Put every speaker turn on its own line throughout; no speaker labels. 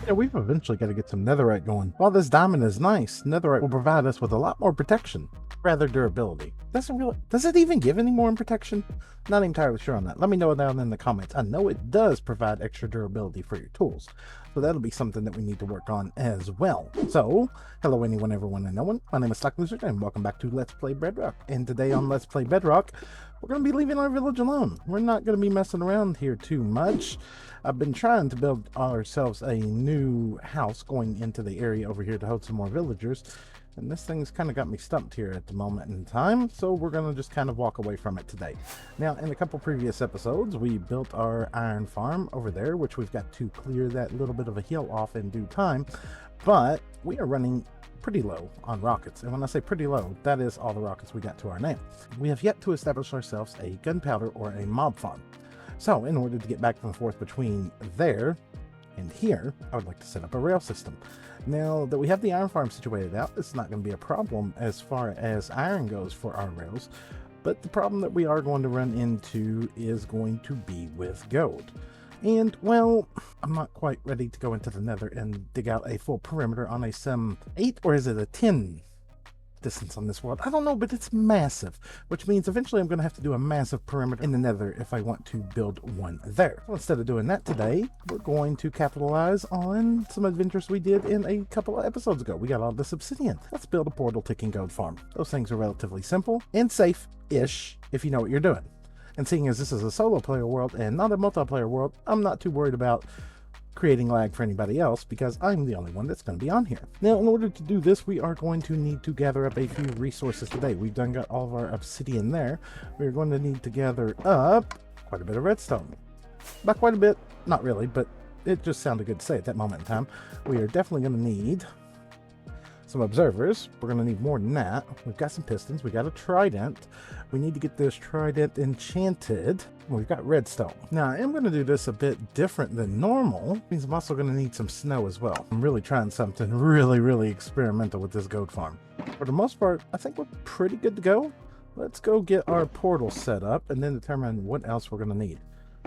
Yeah, we've eventually got to get some netherite going. While this diamond is nice, netherite will provide us with a lot more protection, rather durability. Does it even give any more in protection? Not entirely sure on that. Let me know down in the comments. I know it does provide extra durability for your tools, so that'll be something that we need to work on as well. So, hello anyone, everyone, and no one. My name is SlackLizard, and welcome back to Let's Play Bedrock. And today on Let's Play Bedrock, we're going to be leaving our village alone. We're not going to be messing around here too much. I've been trying to build ourselves a new house going into the area over here to hold some more villagers, and this thing's kind of got me stumped here at the moment in time, so we're going to just kind of walk away from it today. Now, in a couple previous episodes, we built our iron farm over there, which we've got to clear that little bit of a hill off in due time, but we are running pretty low on rockets, and when I say pretty low, that is all the rockets we got to our name. We have yet to establish ourselves a gunpowder or a mob farm. So in order to get back and forth between there and here, I would like to set up a rail system. Now that we have the iron farm situated out, it's not going to be a problem as far as iron goes for our rails, but the problem that we are going to run into is going to be with gold. And, well, I'm not quite ready to go into the nether and dig out a full perimeter on a some 8 or is it a 10 distance on this world. I don't know, but it's massive, which means eventually I'm going to have to do a massive perimeter in the nether if I want to build one there. So instead of doing that today, we're going to capitalize on some adventures we did in a couple of episodes ago. We got all this obsidian. Let's build a portal ticking gold farm. Those things are relatively simple and safe-ish if you know what you're doing. And seeing as this is a solo player world and not a multiplayer world, I'm not too worried about creating lag for anybody else because I'm the only one that's going to be on here. Now, in order to do this, we are going to need to gather up a few resources today. We've done got all of our obsidian there. We're going to need to gather up quite a bit of redstone. Not quite a bit, not really, but it just sounded good to say at that moment in time. We are definitely going to need some observers. We're going to need more than that. We've got some pistons. We got a trident. We need to get this trident enchanted. We've got redstone. Now, I am going to do this a bit different than normal. It means I'm also going to need some snow as well. I'm really trying something really experimental with this goat farm. For the most part, I think we're pretty good to go. Let's go get our portal set up and then determine what else we're going to need.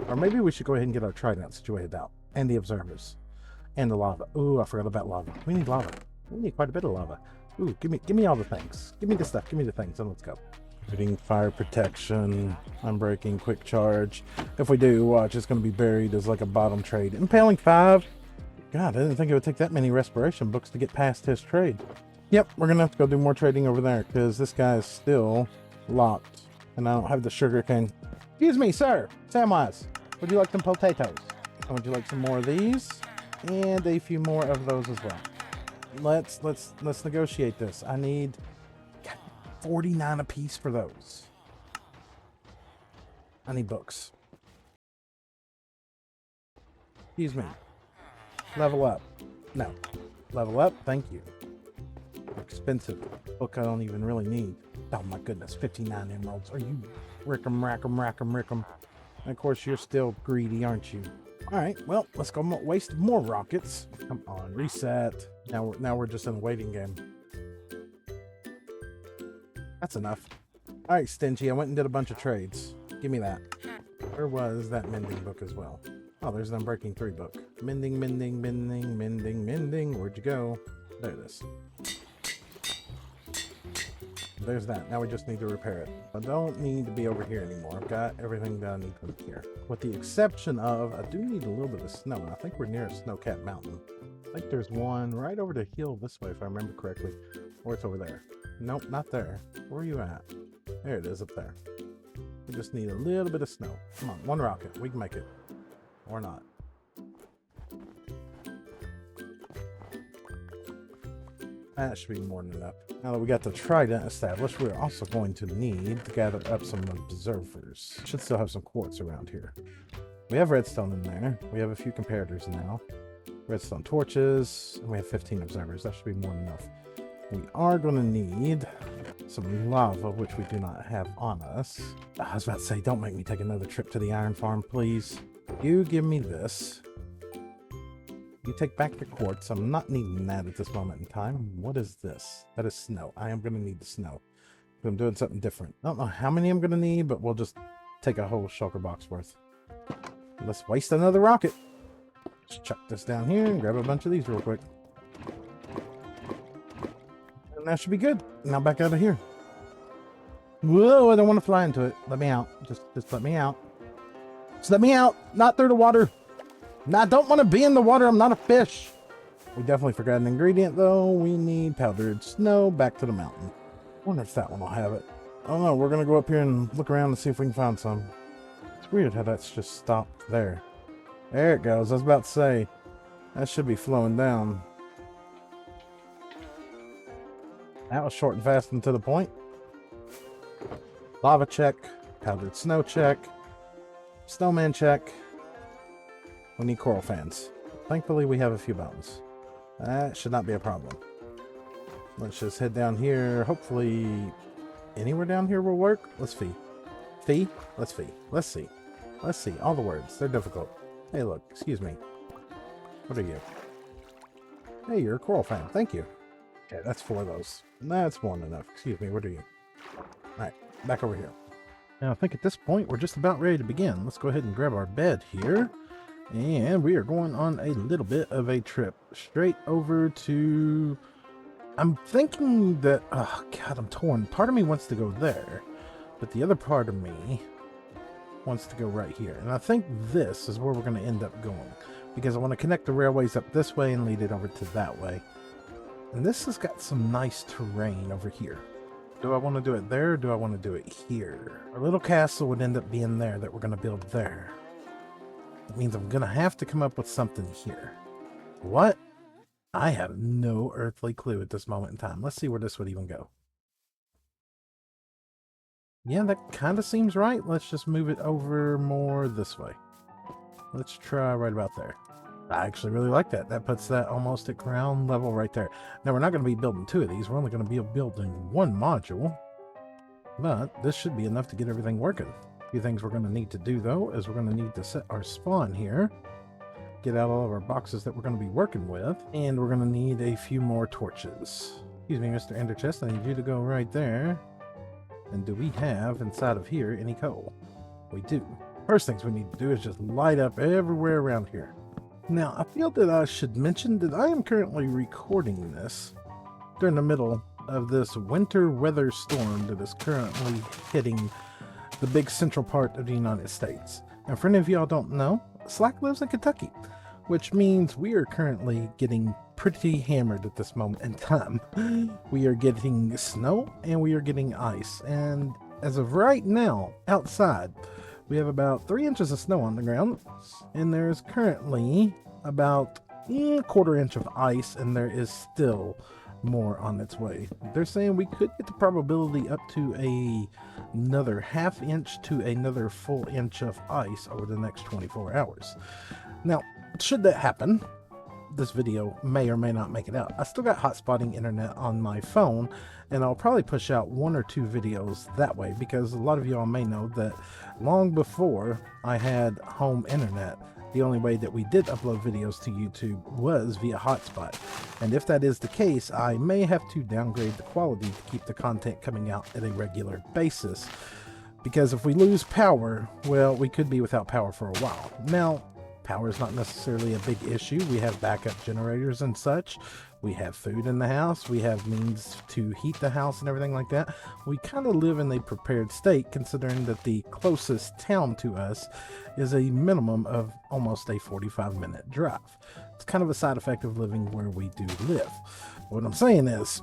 Or maybe we should go ahead and get our trident situated out. And the observers. And the lava. Ooh, I forgot about lava. We need lava. We need quite a bit of lava. Ooh, give me all the things. Give me the stuff. Give me the things, and let's go. Putting fire protection, unbreaking, quick charge. If we do, watch, it's going to be buried as like a bottom trade. Impaling 5. God, I didn't think it would take that many respiration books to get past his trade. Yep, we're going to have to go do more trading over there because this guy is still locked. And I don't have the sugar cane. Excuse me, sir. Samwise, would you like some potatoes? And would you like some more of these? And a few more of those as well. Let's negotiate this. I need 49 a piece for those. I need books. Excuse me. Level up. No. Level up. Thank you. Expensive book I don't even really need. Oh my goodness. 59 emeralds. Are you rickum? And of course you're still greedy, aren't you? All right, well, let's go waste more rockets. Come on, reset. Now we're just in a waiting game. That's enough. All right, Stingy, I went and did a bunch of trades. Give me that. Where was that mending book as well? Oh, there's an Unbreaking 3 book. Mending. Where'd you go? There it is. There's that. Now we just need to repair it. I don't need to be over here anymore. I've got everything that I need from here. With the exception of, I do need a little bit of snow, and I think we're near a snow-capped mountain. I think there's one right over the hill this way, if I remember correctly. Or it's over there. Nope, not there. Where are you at? There it is, up there. We just need a little bit of snow. Come on, one rocket. We can make it. Or not. That should be more than enough. Now that we got the trident established, we're also going to need to gather up some observers. Should still have some quartz around here. We have redstone in there. We have a few comparators now. Redstone torches, and we have 15 observers. That should be more than enough. We are going to need some lava, which we do not have on us. I was about to say, don't make me take another trip to the iron farm, please. You give me this. You take back the quartz. I'm not needing that at this moment in time. What is this? That is snow. I am going to need the snow. I'm doing something different. I don't know how many I'm going to need, but we'll just take a whole shulker box worth. Let's waste another rocket. Let's chuck this down here and grab a bunch of these real quick. And that should be good. Now back out of here. Whoa, I don't want to fly into it. Let me out. Just let me out. Just let me out. Not through the water. No, I don't want to be in the water. I'm not a fish. We definitely forgot an ingredient, though. We need powdered snow back to the mountain. I wonder if that one will have it. I don't know. We're going to go up here and look around and see if we can find some. It's weird how that's just stopped there. There it goes. I was about to say, that should be flowing down. That was short and fast and to the point. Lava check. Powdered snow check. Snowman check. We need coral fans. Thankfully, we have a few mountains. That should not be a problem. Let's just head down here. Hopefully, anywhere down here will work. Let's fee. Fee? Let's fee. Let's see. Let's see. All the words. They're difficult. Hey, look. Excuse me. What are you? Hey, you're a coral fan. Thank you. Okay, that's 4 of those. That's more than enough. Excuse me. What are you? Alright. Back over here. Now, I think at this point, we're just about ready to begin. Let's go ahead and grab our bed here. And we are going on a little bit of a trip. Straight over to... I'm thinking that... Oh, God, I'm torn. Part of me wants to go there. But the other part of me wants to go right here. And I think this is where we're going to end up going. Because I want to connect the railways up this way and lead it over to that way. And this has got some nice terrain over here. Do I want to do it there or do I want to do it here? Our little castle would end up being there that we're going to build there. That means I'm going to have to come up with something here. What? I have no earthly clue at this moment in time. Let's see where this would even go. Yeah, that kind of seems right. Let's just move it over more this way. Let's try right about there. I actually really like that. That puts that almost at ground level right there. Now, we're not going to be building 2 of these. We're only going to be building 1 module. But this should be enough to get everything working. A few things we're going to need to do, though, is we're going to need to set our spawn here. Get out all of our boxes that we're going to be working with. And we're going to need a few more torches. Excuse me, Mr. Ender Chest. I need you to go right there. And do we have, inside of here, any coal? We do. First things we need to do is just light up everywhere around here. Now, I feel that I should mention that I am currently recording this during the middle of this winter weather storm that is currently hitting the big central part of the United States. And for any of y'all don't know, Slack lives in Kentucky, which means we are currently getting pretty hammered at this moment in time. We are getting snow and we are getting ice. And as of right now, outside, we have about 3 inches of snow on the ground, and there's currently about a quarter inch of ice, and there is still more on its way. They're saying we could get the probability up to another ½ inch to another full inch of ice over the next 24 hours. Now, should that happen, this video may or may not make it out. I still got hotspotting internet on my phone, and I'll probably push out 1 or 2 videos that way, because a lot of y'all may know that long before I had home internet, the only way that we did upload videos to YouTube was via hotspot. And if that is the case, I may have to downgrade the quality to keep the content coming out at a regular basis. Because if we lose power, well, we could be without power for a while. Now, power is not necessarily a big issue. We have backup generators and such. We have food in the house. We have means to heat the house and everything like that. We kind of live in a prepared state, considering that the closest town to us is a minimum of almost a 45-minute drive. It's kind of a side effect of living where we do live. What I'm saying is,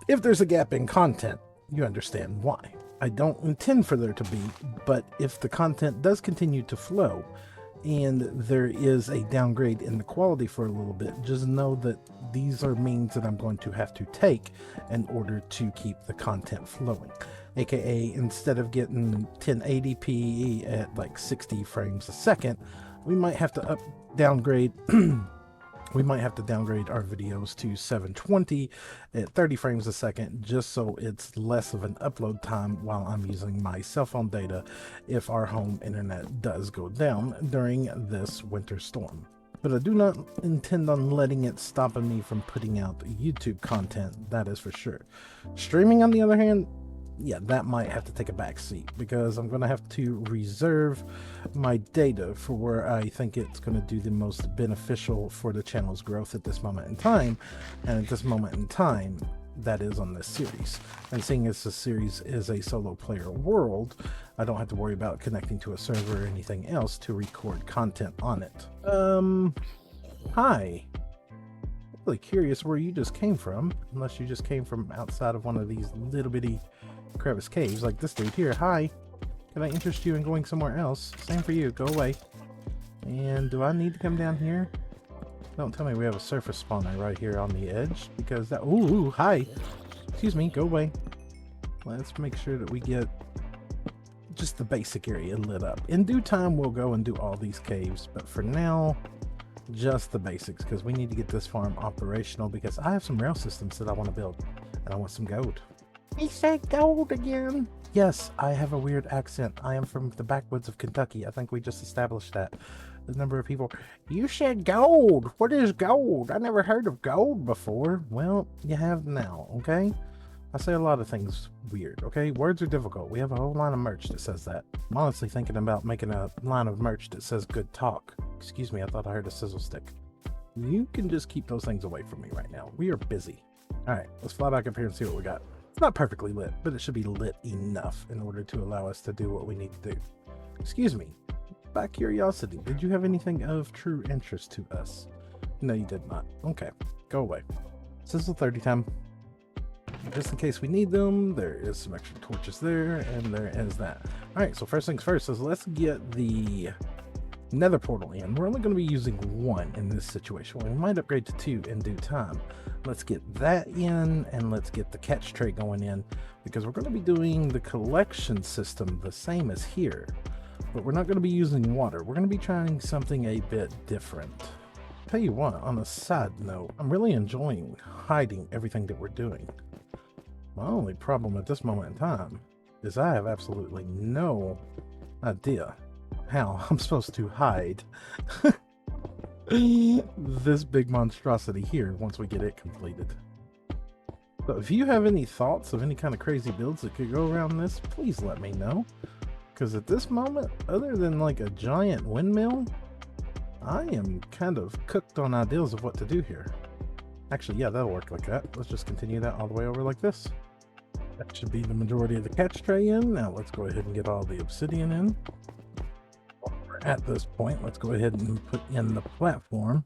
if there's a gap in content, you understand why. I don't intend for there to be, but if the content does continue to flow, and there is a downgrade in the quality for a little bit, just know that these are means that I'm going to have to take in order to keep the content flowing. AKA, instead of getting 1080p at like 60 frames a second, we might have to downgrade we might have to downgrade our videos to 720 at 30 frames a second, just so it's less of an upload time while I'm using my cell phone data if our home internet does go down during this winter storm. But I do not intend on letting it stopping me from putting out YouTube content, that is for sure. Streaming, on the other hand, yeah, that might have to take a back seat because I'm going to have to reserve my data for where I think it's going to do the most beneficial for the channel's growth at this moment in time. And at this moment in time, that is on this series. And seeing as this series is a solo player world, I don't have to worry about connecting to a server or anything else to record content on it. Hi. Really curious where you just came from, unless you just came from outside of one of these little bitty crevice caves like this dude here. Hi, can I interest you in going somewhere else? Same for you, go away. And do I need to come down here? Don't tell me we have a surface spawner right here on the edge, because that— ooh, hi, excuse me, go away. Let's make sure that we get just the basic area lit up. In due time we'll go and do all these caves, but for now just the basics, because we need to get this farm operational, because I have some rail systems that I want to build and I want some gold. He said gold again. Yes, I have a weird accent. I am from the backwoods of Kentucky. I think we just established that. The number of people— you said gold. What is gold? I never heard of gold before. Well, you have now, okay? I say a lot of things weird, okay? Words are difficult. We have a whole line of merch that says that. I'm honestly thinking about making a line of merch that says good talk. Excuse me, I thought I heard a sizzle stick. You can just keep those things away from me right now. We are busy. All right, let's fly back up here and see what we got. It's not perfectly lit, but it should be lit enough in order to allow us to do what we need to do. Excuse me, by curiosity, did you have anything of true interest to us? No, you did not. Okay, go away. Sizzle 30 time. Just in case we need them, there is some extra torches there, and there is that. All right, so first things first is let's get the nether portal in. We're only going to be using one in this situation. We might upgrade to 2 in due time. Let's get that in, and let's get the catch tray going in, because we're going to be doing the collection system the same as here, but we're not going to be using water. We're going to be trying something a bit different. Tell you what, on a side note, I'm really enjoying hiding everything that we're doing. My only problem at this moment in time is I have absolutely no idea how I'm supposed to hide this big monstrosity here once we get it completed. So if you have any thoughts of any kind of crazy builds that could go around this, please let me know. Because at this moment, other than like a giant windmill, I am kind of cooked on ideas of what to do here. Actually, yeah, that'll work like that. Let's just continue that all the way over like this. That should be the majority of the catch tray in. Now let's go ahead and get all the obsidian in. While we're at this point, let's go ahead and put in the platform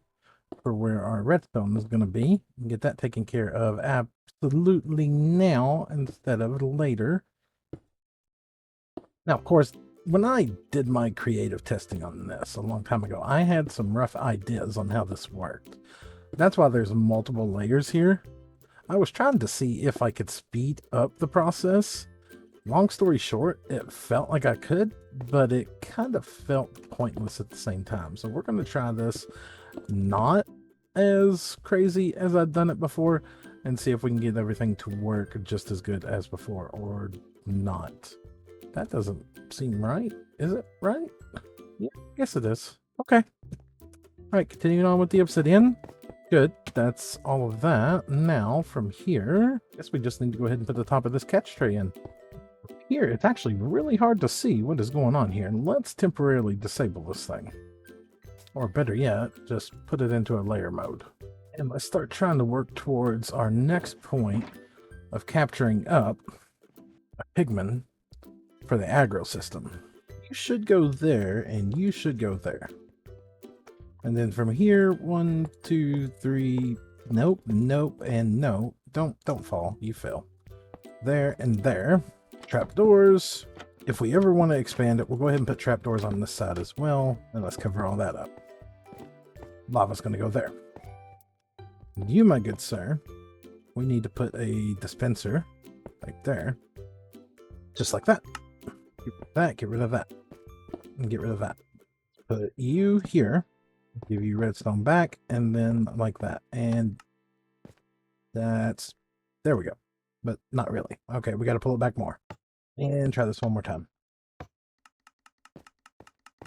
for where our redstone is going to be. And get that taken care of absolutely now instead of later. Now, of course, when I did my creative testing on this a long time ago, I had some rough ideas on how this worked. That's why there's multiple layers here. I was trying to see if I could speed up the process. Long story short, it felt like I could, but it kind of felt pointless at the same time. So we're going to try this not as crazy as I've done it before and see if we can get everything to work just as good as before or not. That doesn't seem right. Is it right? Yeah, I guess it is. Okay. All right, continuing on with the obsidian. Good, that's all of that. Now, from here, I guess we just need to go ahead and put the top of this catch tray in. Here, it's actually really hard to see what is going on here. Let's temporarily disable this thing. Or better yet, just put it into a layer mode. And let's start trying to work towards our next point of capturing up a pigman for the aggro system. You should go there, and you should go there. And then from here, 1, 2, 3, nope, nope, and no. Don't fall, you fell. There and there. Trapdoors. If we ever want to expand it, we'll go ahead and put trapdoors on this side as well. And let's cover all that up. Lava's going to go there. You, my good sir, we need to put a dispenser right there. Just like that. Get rid of that, get rid of that, and get rid of that. Put you here. Give you redstone back, and then like that, and that's— there we go, but not really. Okay, we got to pull it back more and try this one more time.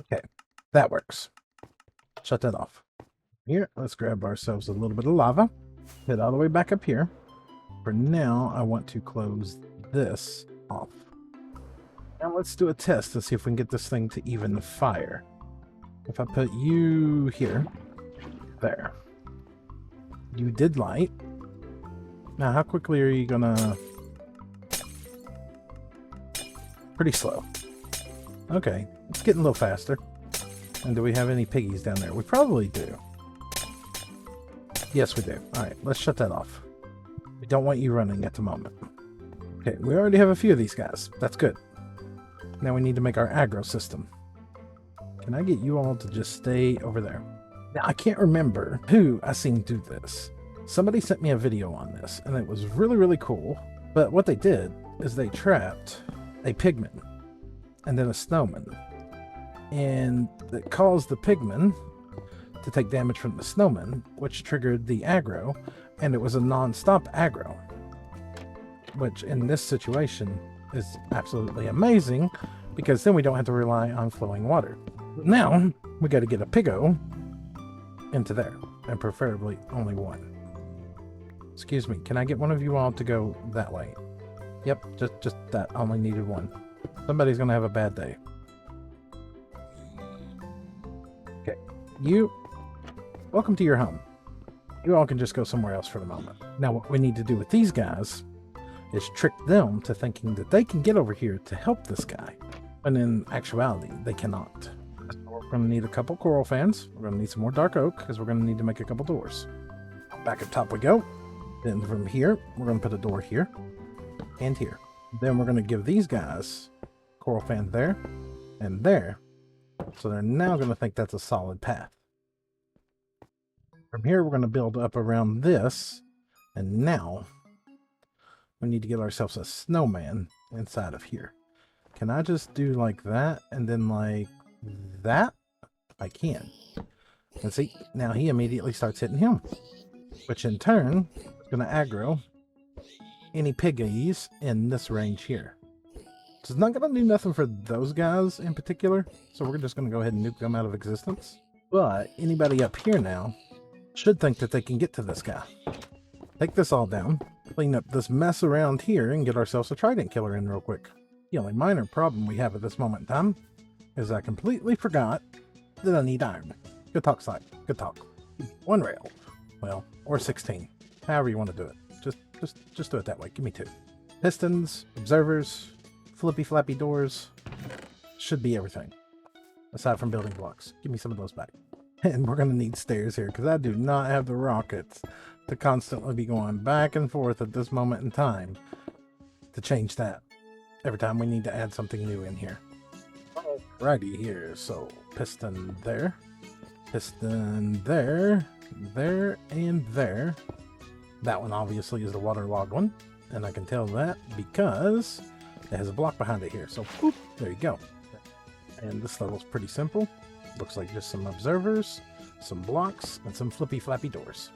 Okay, that works. Shut that off. Here, let's grab ourselves a little bit of lava, head all the way back up here. For now, I want to close this off. Now let's do a test to see if we can get this thing to even fire. If I put you here, there. You did light. Now how quickly are you gonna... Pretty slow. Okay, it's getting a little faster. And do we have any piggies down there? We probably do. Yes, we do. Alright, let's shut that off. We don't want you running at the moment. Okay, we already have a few of these guys. That's good. Now we need to make our aggro system. Can I get you all to just stay over there? Now, I can't remember who I seen do this. Somebody sent me a video on this, and it was really, really cool. But what they did is they trapped a pigman and then a snowman. And it caused the pigman to take damage from the snowman, which triggered the aggro, and it was a non-stop aggro. Which, in this situation, is absolutely amazing, because then we don't have to rely on flowing water. Now, we got to get a piggo into there, and preferably only one. Excuse me, can I get one of you all to go that way? Yep, just that. Only needed one. Somebody's gonna have a bad day. Okay, you, welcome to your home. You all can just go somewhere else for the moment. Now, what we need to do with these guys is trick them to thinking that they can get over here to help this guy, when in actuality, they cannot. We're going to need a couple coral fans. We're going to need some more dark oak, because we're going to need to make a couple doors. Back up top we go. Then from here, we're going to put a door here and here. Then we're going to give these guys coral fan there and there. So they're now going to think that's a solid path. From here, we're going to build up around this. And now, we need to get ourselves a snowman inside of here. Can I just do like that and then like that? I can. And see, now he immediately starts hitting him. Which in turn is going to aggro any piggies in this range here. So it's not going to do nothing for those guys in particular. So we're just going to go ahead and nuke them out of existence. But anybody up here now should think that they can get to this guy. Take this all down. Clean up this mess around here and get ourselves a Trident Killer in real quick. The only minor problem we have at this moment in time is I completely forgot that I need iron. Good talk, Slack. Good talk. 1 rail. Well, or 16. However you want to do it. Just do it that way. Give me 2. Pistons, observers, flippy flappy doors. Should be everything. Aside from building blocks. Give me some of those back. And we're going to need stairs here because I do not have the rockets to constantly be going back and forth at this moment in time to change that every time we need to add something new in here. Alrighty here, so piston there, there, and there. That one obviously is the waterlogged one, and I can tell that because it has a block behind it here. So, boop, there you go. And this level's pretty simple. Looks like just some observers, some blocks, and some flippy flappy doors.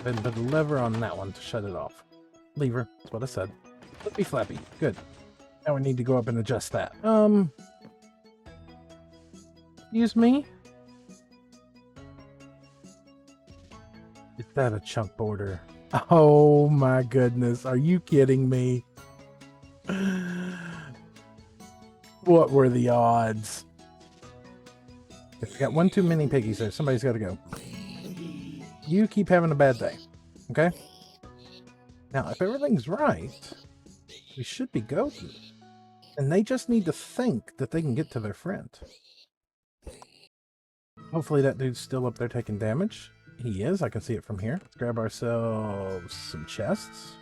Then put a lever on that one to shut it off. Lever, that's what I said. Flippy flappy, good. Now we need to go up and adjust that. Excuse me? Is that a chunk border? Oh my goodness, are you kidding me? What were the odds? If we got one too many piggies there, somebody's got to go. You keep having a bad day, okay? Now, if everything's right, we should be golden. And they just need to think that they can get to their friend. Hopefully that dude's still up there taking damage. He is, I can see it from here. Let's grab ourselves some chests.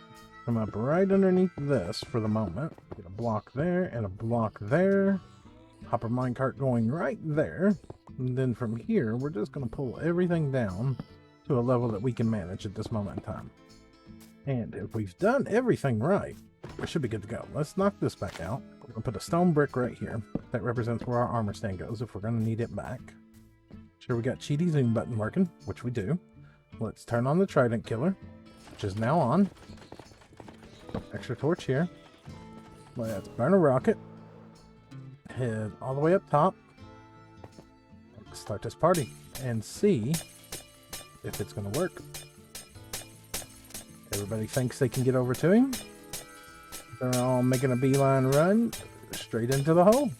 Come up right underneath this for the moment. Get a block there and a block there. Hopper minecart going right there. And then from here, we're just going to pull everything down to a level that we can manage at this moment in time. And if we've done everything right, we should be good to go. Let's knock this back out. We're going to put a stone brick right here. That represents where our armor stand goes if we're going to need it back. Sure, we got cheaty zoom button working, which we do. Let's turn on the Trident Killer, which is now on. Extra torch here. Let's burn a rocket. Head all the way up top. Let's start this party and see if it's going to work. Everybody thinks they can get over to him. They're all making a beeline run straight into the hole.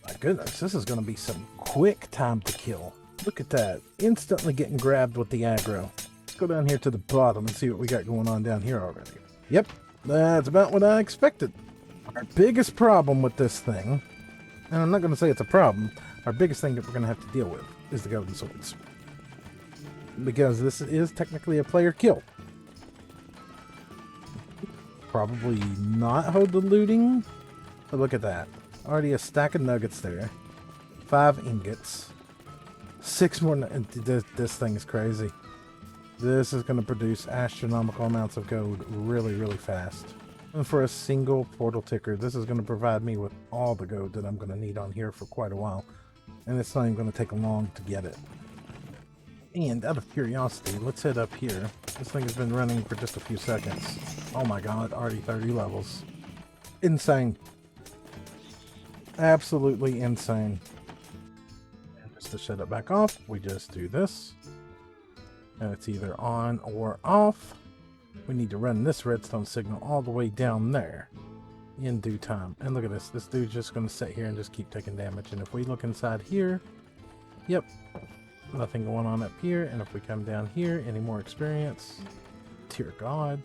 My goodness, this is going to be some quick time to kill. Look at that. Instantly getting grabbed with the aggro. Let's go down here to the bottom and see what we got going on down here already. Yep, that's about what I expected. Our biggest problem with this thing, and I'm not going to say it's a problem, our biggest thing that we're going to have to deal with is the golden swords. Because this is technically a player kill. Probably not hold the looting, but look at that. Already a stack of nuggets there. 5 ingots. 6 more. This thing is crazy. This is going to produce astronomical amounts of gold really, really fast. And for a single portal ticker, this is going to provide me with all the gold that I'm going to need on here for quite a while. And it's not even going to take long to get it. And out of curiosity, let's head up here. This thing has been running for just a few seconds. Oh my god, already 30 levels. Insane. Absolutely insane. And just to shut it back off, we just do this. And it's either on or off. We need to run this redstone signal all the way down there in due time. And look at this. This dude's just going to sit here and just keep taking damage. And if we look inside here, yep. Nothing going on up here. And if we come down here, any more experience? Dear God,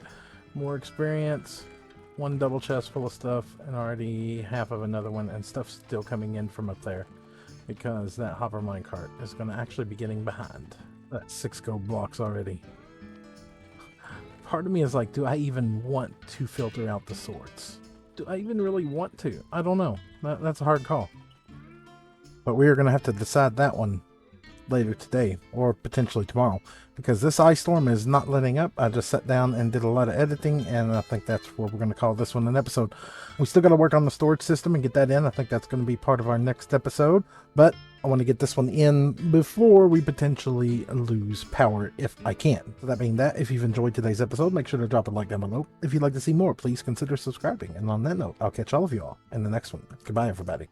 more experience. 1 double chest full of stuff, and already half of another one, and stuff's still coming in from up there because that hopper minecart is going to actually be getting behind. That's 6 gold blocks already. Part of me is like, do I even want to filter out the swords? Do I even really want to? I don't know. That's a hard call. But we are going to have to decide that one later today, or potentially tomorrow, because this ice storm is not letting up. I just sat down and did a lot of editing, and I think that's where we're going to call this one an episode. We still got to work on the storage system and get that in. I think that's going to be part of our next episode, but I want to get this one in before we potentially lose power if I can. So that being that, if you've enjoyed today's episode, make sure to drop a like down below. If you'd like to see more, please consider subscribing. And on that note, I'll catch all of you all in the next one. Goodbye, everybody.